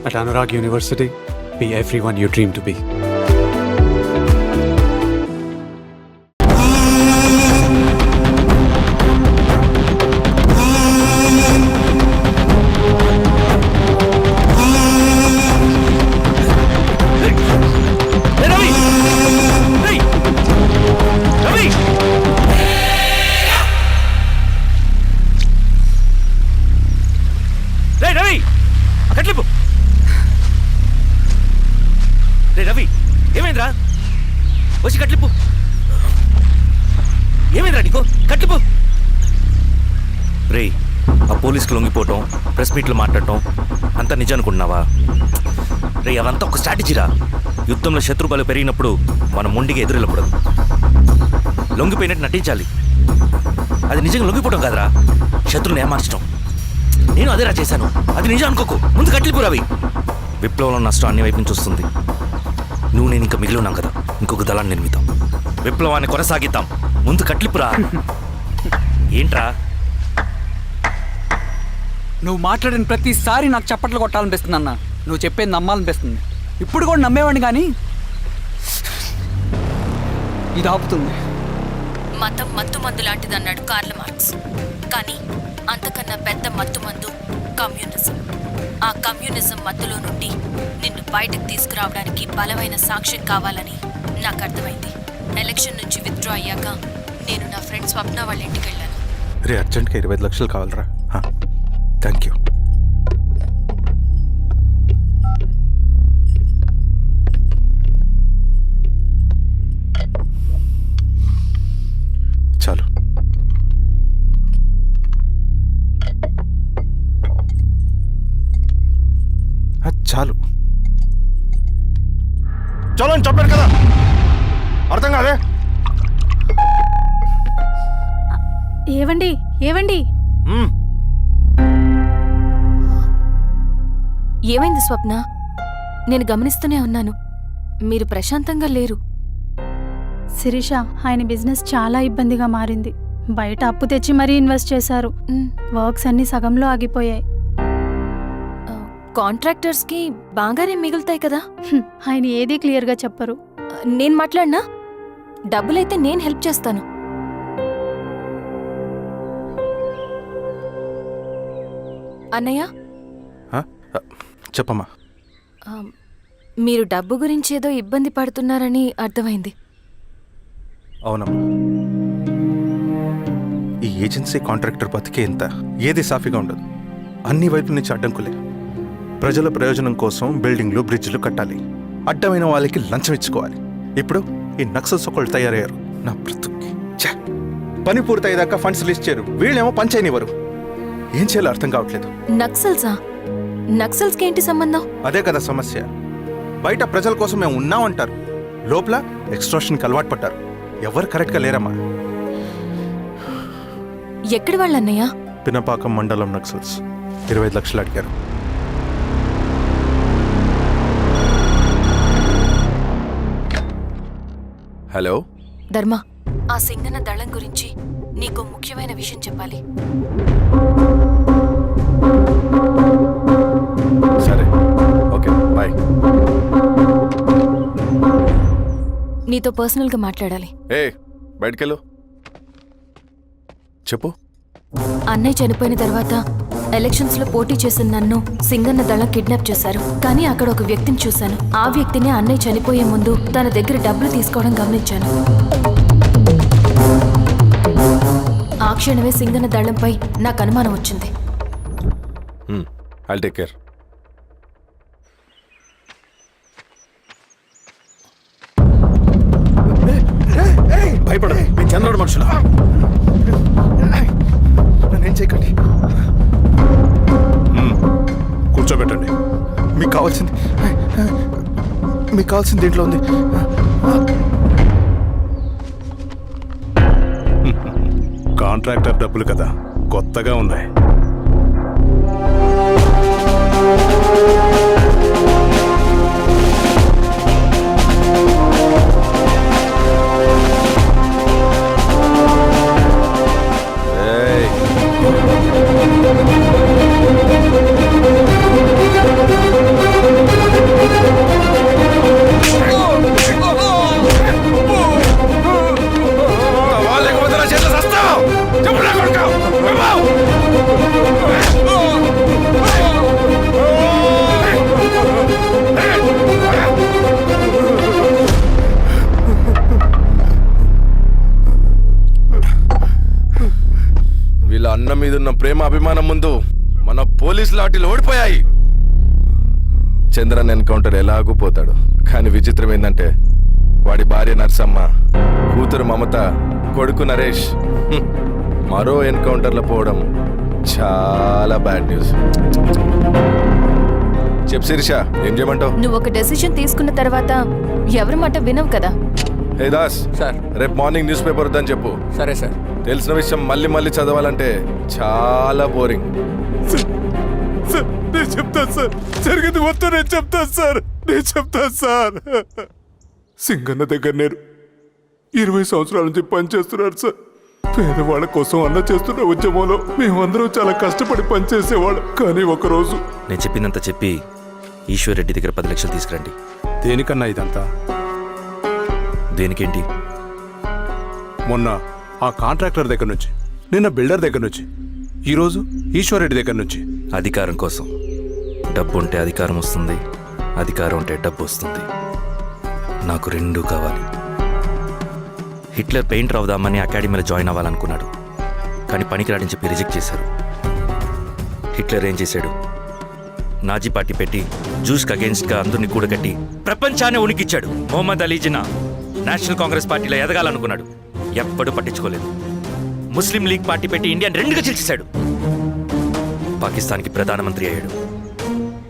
At Anurag University, be everyone you dream to be. Ravi ఏమైందిరా వచ్చి కట్లిప్పు ఏమైందిరా నీకు కట్లిప్పు రే ఆ పోలీసుకి లొంగిపోవటం ప్రెస్ మీట్లో మాట్లాడటం అంతా నిజం అనుకుంటున్నావా రే అవంతా ఒక స్ట్రాటజీరా యుద్ధంలో శత్రుబలు పెరిగినప్పుడు మనం మొండిగా ఎదురెళ్ళకూడదు లొంగిపోయినట్టు నటించాలి అది నిజంగా లొంగిపోవటం కాదురా శత్రువుని ఏమార్చడం నేను అదేరా చేశాను అది నిజం అనుకోకు ముందు కట్లిప్పు రవి విప్లవంలో నష్టం అన్ని వైపు నుంచి వస్తుంది నువ్వు నేను ఇంకా మిగిలి ఉన్నాం కదా ఇంకొక దళాన్ని నిర్మితాం విప్లవాన్ని కొనసాగిద్దాం ముందు కట్లిప్పురా ఏంట్రా నువ్వు మాట్లాడిన ప్రతిసారి నాకు చప్పట్లు కొట్టాలనిపిస్తుంది అన్న నువ్వు చెప్పేది నమ్మాలనిపిస్తుంది ఇప్పుడు కూడా నమ్మేవాడిని కానీ ఇది ఆపుతుంది. మతం మత్తుమందు లాంటిదన్నాడు కార్ల్ మార్క్స్. కానీ అంతకన్నా పెద్ద మత్తుమందు కమ్యూనిజం. ఆ కమ్యూనిజం మత్తులో నుండి నిన్ను బయటకు తీసుకురావడానికి బలమైన సాక్ష్యం కావాలని నాకు అర్థమైంది. ఎలక్షన్ నుంచి విత్డ్రా అయ్యాక నేను నా ఫ్రెండ్ స్వప్న వాళ్ళ ఇంటికి వెళ్ళాను. రే అర్జెంట్గా 25 లక్షలు కావాలరా. Thank you. చాలు. చాలు చలో అని చెప్పాను కదా, అర్థం కాదే. ఏవండి ఏవండి ఏమైంది స్వప్న? నేను గమనిస్తూనే ఉన్నాను, మీరు ప్రశాంతంగా లేరు. శిరీష, ఆయన బిజినెస్ చాలా ఇబ్బందిగా మారింది. బయట అప్పు తెచ్చి మరీ ఇన్వెస్ట్ చేశారు. వర్క్స్ అన్ని సగంలో ఆగిపోయాయి. కాంట్రాక్టర్స్కి బాగానే మిగులుతాయి కదా. ఆయన ఏదీ క్లియర్గా చెప్పరు. నేను మాట్లాడినా డబ్బులైతే నేను హెల్ప్ చేస్తాను. అన్నయ్య చెప్పమ్మా. మీరు డబ్బు గురించి ఏదో ఇబ్బంది పడుతున్నారని అర్థమైంది. అవునమ్మా, ఈ ఏజెన్సీ కాంట్రాక్టర్ బతికే ఇంత ఏది సాఫీగా ఉండదు. అన్ని వైపుల నుంచి అడ్డంకులే. ప్రజల ప్రయోజనం కోసం బిల్డింగ్లు బ్రిడ్జ్లు కట్టాలి, అడ్డమైన వాళ్ళకి లంచం ఇచ్చుకోవాలి. ఇప్పుడు ఈ నక్సల్స్ ఒకళ్ళు తయారయ్యారు. నా బ్రతుక్కి పని పూర్తయ్యేదాకా ఫండ్స్ లిస్ట్ చేయరు, వీళ్ళేమో పంచాయనివ్వరు. ఏం చేయాలో అర్థం కావట్లేదు. నక్సల్సా? నక్సల్స్కి ఏంటి సంబంధం? అదే కదా సమస్య. బయట ప్రజల కోసం మేము ఉన్నామంటారు, లోపల ఎక్స్ట్రాషన్కి అలవాటు పడ్డారు. ఎవరు కరెక్ట్గా లేరమ్మా. ఎక్కడి వాళ్ళన్నయ్య? పినపాకం మండలం నక్సల్స్ 25 లక్షలు అడిగారు. హలో ధర్మ, ఆ సింగన దళం గురించి నీకు ముఖ్యమైన విషయం చెప్పాలి. సరే, ఓకే, బాయ్. నీతో పర్సనల్గా మాట్లాడాలి. బయటకెళ్ళు. చెప్పు. అన్నయ్య చనిపోయిన తర్వాత ఎలక్షన్స్లో పోటీ చేసిన నన్ను సింగన్న దళం కిడ్నాప్ చేశారు. కానీ అక్కడ ఒక వ్యక్తిని చూశాను. ఆ వ్యక్తిని అన్నయ్య చనిపోయే ముందు తన దగ్గర డబ్బులు తీసుకోవడం గమనించాను. ఆ క్షణమే సింగన్న దళంపై నాకు అనుమానం వచ్చింది. I'll take care. భయపడదు, మీ చంద్రుడు మనుషులు. నన్నేం చేయకండి. కూర్చోబెట్టండి. మీకు కావాల్సింది దీంట్లో ఉంది. కాంట్రాక్టర్ డబ్బులు కదా, కొత్తగా ఉన్నాయి. Hey! ప్రేమ అభిమానం ముందు మన పోలీస్ లాఠీలు ఓడిపోయాయి. చంద్రన్ ఎన్కౌంటర్ ఎలాగూ పోతాడు, కానీ విచిత్రం ఏంటంటే వాడి భార్య నర్సమ్మ, కూతురు మమత, కొడుకు నరేష్ మరో ఎన్కౌంటర్లో పోవడం చాలా బ్యాడ్ న్యూస్. చెప్పు శిరీష, ఏం చేయమంటావు? నువ్వు ఒక డెసిషన్ తీసుకున్న తర్వాత ఎవరి మాట వినవు కదా. హే దాస్, సార్. రేపు మార్నింగ్ న్యూస్ పేపర్ వద్దని చెప్పు. సరే సార్. తెలిసిన విషయం మళ్ళీ మళ్ళీ చదవాలంటే చాలా బోరింగ్. నేను చెప్తాను సార్, జరిగింది మొత్తం నేను చెప్తాను సార్. సింగన్న దగ్గర నేను 20 సంవత్సరాల నుంచి పనిచేస్తున్నాను సార్. పేదవాళ్ళ కోసం అన్న చేస్తున్న ఉద్యమంలో మేమందరం చాలా కష్టపడి పనిచేసేవాళ్ళం. కానీ ఒకరోజు నేను చెప్పినంత చెప్పి ఈశ్వర్ రెడ్డి దగ్గర 10 లక్షలు తీసుకురండి. దేనికన్నా ఇదంతా? దేనికేంటి? మొన్న ఆ కాంట్రాక్టర్ దగ్గర నుంచి, నిన్న బిల్డర్ దగ్గర నుంచి, ఈరోజు ఈశ్వర్ రెడ్డి దగ్గర నుంచి. అధికారం కోసం. డబ్బు ఉంటే అధికారం వస్తుంది, అధికారం ఉంటే డబ్బు వస్తుంది. నాకు రెండూ కావాలి. హిట్లర్ పెయింటర్ అవుదామని అకాడమీలో జాయిన్ అవ్వాలనుకున్నాడు, కానీ పనికిరాడని చెప్పి రిజెక్ట్ చేశారు. హిట్లర్ ఏం చేశాడు? నాజీ పార్టీ పెట్టి జూస్కి అగేన్స్ట్గా అందరినీ కూడగట్టి ప్రపంచాన్ని ఉనికిచ్చాడు. మొహమ్మద్ అలీ జిన్నా నేషనల్ కాంగ్రెస్ పార్టీలో ఎదగాలనుకున్నాడు, ఎప్పుడూ పట్టించుకోలేదు. ముస్లిం లీగ్ పార్టీ పెట్టి ఇండియాని రెండుగా చీల్చేశాడు. పాకిస్తాన్కి ప్రధానమంత్రి అయ్యాడు.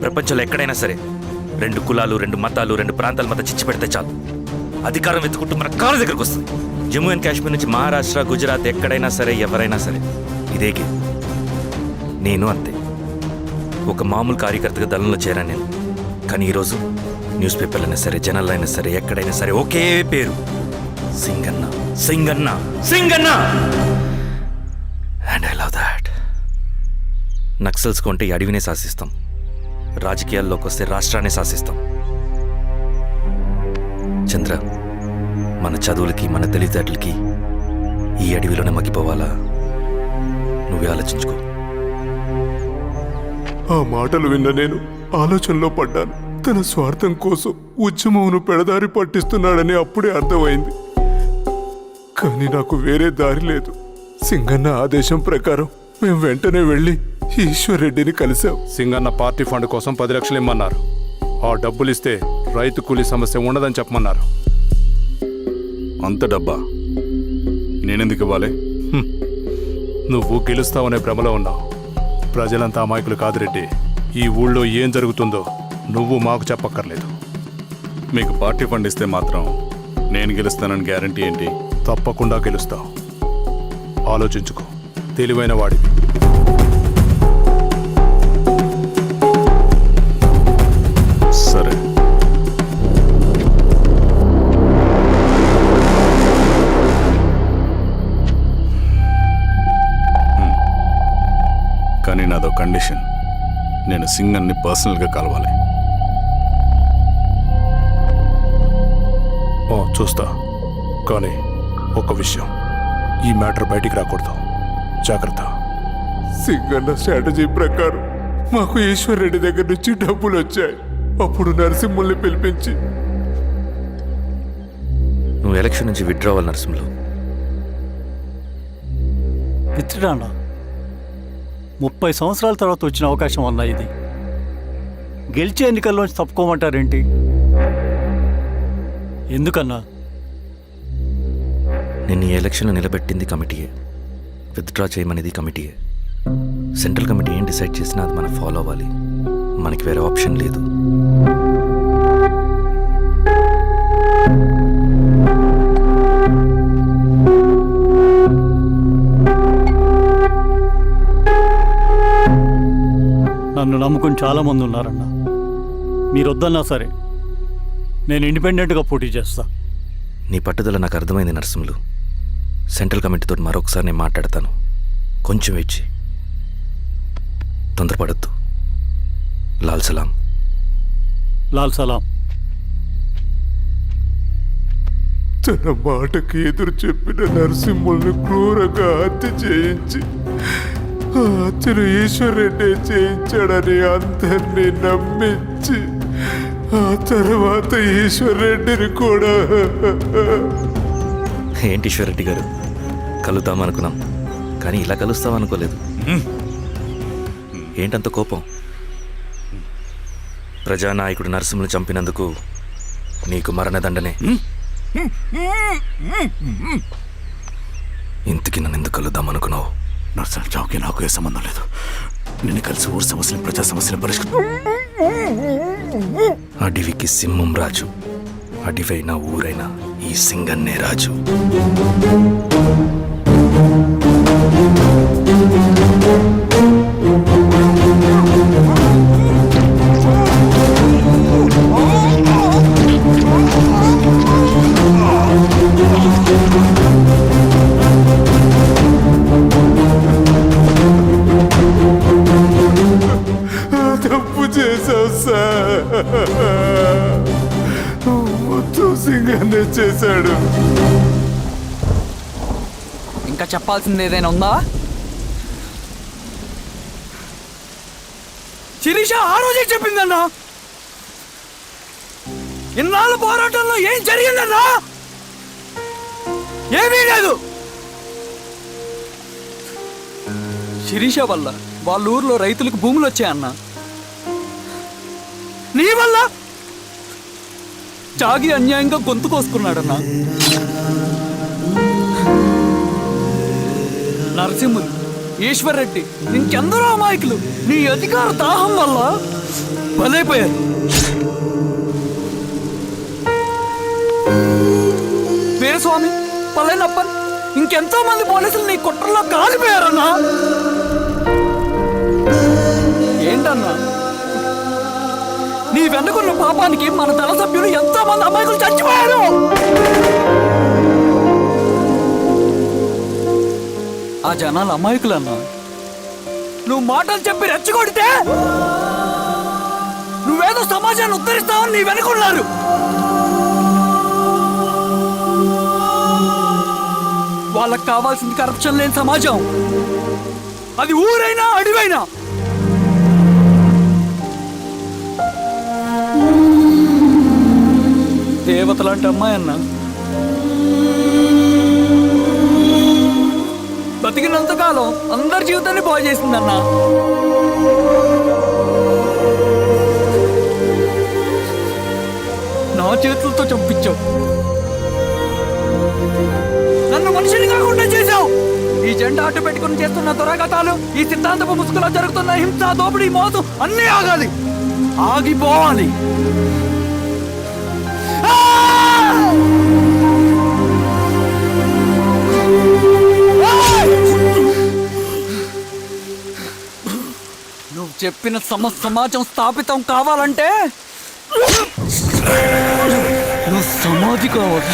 ప్రపంచంలో ఎక్కడైనా సరే 2 కులాలు, 2 మతాలు, 2 ప్రాంతాల మధ్య చిచ్చు పెడితే చాలు, అధికారం వెతుకుంటూ మన కాళ్ళ దగ్గరకు వస్తుంది. జమ్మూ అండ్ కాశ్మీర్ నుంచి మహారాష్ట్ర, గుజరాత్ ఎక్కడైనా సరే, ఎవరైనా సరే ఇదే గేమ్. నేను అంతే. ఒక మామూలు కార్యకర్తగా దళంలో చేరాను నేను. కానీ ఈరోజు న్యూస్ పేపర్లు అయినా సరే, జనాల్లో అయినా సరే, ఎక్కడైనా సరే ఒకే పేరు, Singanna, Singanna, Singanna. And I love that. Naxals కొంటే ఈ అడవినే శాసిస్తాం, రాజకీయాల్లోకి వస్తే రాష్ట్రాన్ని శాసిస్తాం. చంద్ర, మన చదువులకి, మన తెలివితేటలకి ఈ అడవిలోనే మగ్గిపోవాలా? నువ్వే ఆలోచించుకో. ఆ మాటలు విన్న నేను ఆలోచనలో పడ్డాను. తన స్వార్థం కోసం ఉద్యమమును పెడదారి పట్టిస్తున్నాడని అప్పుడే అర్థమైంది. కానీ నాకు వేరే దారి లేదు. సింగన్న ఆదేశం ప్రకారం మేము వెంటనే వెళ్ళి ఈశ్వర్ రెడ్డిని కలిశాం. సింగన్న పార్టీ ఫండ్ కోసం 10 లక్షలు ఇమ్మన్నారు. ఆ డబ్బులు ఇస్తే రైతు కూలీ సమస్య ఉండదని చెప్పమన్నారు. అంత డబ్బా నేనెందుకు ఇవ్వాలి? నువ్వు గెలుస్తావనే భ్రమలో ఉన్నావు. ప్రజలంతా అమాయకులు కాదు రెడ్డి. ఈ ఊళ్ళో ఏం జరుగుతుందో నువ్వు మాకు చెప్పక్కర్లేదు. మీకు పార్టీ ఫండ్ ఇస్తే మాత్రం నేను గెలుస్తానని గ్యారంటీ ఏంటి? తప్పకుండా గెలుస్తావు. ఆలోచించుకో, తెలివైన వాడివి. సరే. కానీ నాదో కండిషన్. నేను సింగన్ని పర్సనల్గా కలవాలి. చూస్తా. కానీ ఒక విషయం, ఈ మ్యాటర్ బయటికి రాకూడదు. జాగ్రత్త. సింగన్న స్ట్రాటజీ ప్రకారం మాకు ఈశ్వర్ రెడ్డి దగ్గర నుంచి డబ్బులు వచ్చాయి. అప్పుడు నరసింహుల్ని పిలిపించి, నువ్వు ఎలక్షన్ నుంచి విత్డ్రా అవ్వాలి నరసింహులు. విత్డ్రానా? 30 సంవత్సరాల తర్వాత వచ్చిన అవకాశం అన్నా ఇది. గెలిచే ఎన్నికల్లోంచి తప్పుకోమంటారేంటి? ఎందుకన్నా? నిన్ను ఈ ఎలక్షన్లో నిలబెట్టింది కమిటీయే, విత్డ్రా చేయమనేది కమిటీయే. సెంట్రల్ కమిటీ ఏం డిసైడ్ చేసినా అది మనం ఫాలో అవ్వాలి. మనకి వేరే ఆప్షన్ లేదు. నన్ను నమ్ముకుని చాలామంది ఉన్నారన్న. మీరు వద్దన్నా సరే నేను ఇండిపెండెంట్గా పోటీ చేస్తా. నీ పట్టుదల నాకు అర్థమైంది నరసింహులు. సెంట్రల్ కమిటీతో మరొకసారి నేను మాట్లాడతాను. కొంచెం వెయిట్ చేయి, తొందరపడద్దు. లాల్ సలాం. లాల్ సలాం. తన మాటకి ఎదురు చెప్పిన నరసింహుల్ని క్రూరంగా హత్య చేయించి, ఆ హత్యను ఈశ్వర్ రెడ్డి చేయించాడని అందరినీ నమ్మించి, ఆ తర్వాత ఈశ్వర్ రెడ్డిని కూడా. ఏంటి ఈశ్వర్ రెడ్డి గారు, కలుద్దామనుకున్నాం కానీ ఇలా కలుస్తామనుకోలేదు. ఏంటంత కోపం? ప్రజానాయకుడు నరసింహను చంపినందుకు నీకు మరణదండనే. ఇంతకి నన్ను ఎందుకు కలుద్దాం అనుకున్నావు? నర్సన్ చావుకి నాకు ఏ సంబంధం లేదు. నిన్ను కలిసి ఊరు సమస్యలు, ప్రజా సమస్యలు పరిష్కరి. అడవికి సింహం రాజు, అడివైనా ఊరైనా ఈ సింగన్నే రాజు. తప్పు చేశావు సార్. మొత్తం సింగన్నే చేశాడు. ఇంకా చెప్పాల్సింది ఏదైనా ఉందా? శిరీష ఆ రోజే చెప్పిందన్నా. ఇన్నాళ్ళ పోరాటంలో ఏం జరిగిందన్నా? ఏమీ లేదు. శిరీష వల్ల వాళ్ళ ఊర్లో రైతులకు భూములు వచ్చాయన్నా. నీ వల్ల జాగి అన్యాయంగా గొంతు కోసుకున్నాడన్నా. నరసింహులు, ఈశ్వర్ రెడ్డి, ఇంకెందరో అమాయకులు నీ అధికార దాహం వల్ల బలైపోయారు. వీరస్వామి, పల్లెనప్పన్, ఇంకెంతో మంది పోలీసులు నీ కుట్రలో కాలిపోయారన్నా. ఏంటన్నా, నీ వెనుకున్న పాపానికి మన దళ సభ్యులు ఎంతో మంది అమాయకులు చచ్చిపోయారు. ఆ జనాలు అమాయకులన్నా. నువ్వు మాటలు చెప్పి రెచ్చగొడితే నువ్వేదో సమాజాన్ని ఉద్ధరిస్తావని నీ వెనుకున్నారు. వాళ్ళకి కావాల్సింది కరప్షన్ లేని సమాజం. అది ఊరైనా అడివైనా. దేవతలాంటి అమ్మాయి అన్న బతికినంతకాలం అందరి జీవితాన్ని బాగు చేసిందన్నా. నా చేతులతో చంపించావు. నన్ను మనిషిని కాకుండా చేశావు. ఈ జెండా అడ్డు పెట్టుకుని చేస్తున్న దురాఘాతాలు, ఈ సిద్ధాంతపు ముసుగులో జరుగుతున్న హింస, దోపిడీ, మోసం అన్నీ ఆగాలి, ఆగిపోవాలి. నువ్వు చెప్పిన సమాజం స్థాపితం కావాలంటే నువ్వు సమాధి కావాలి.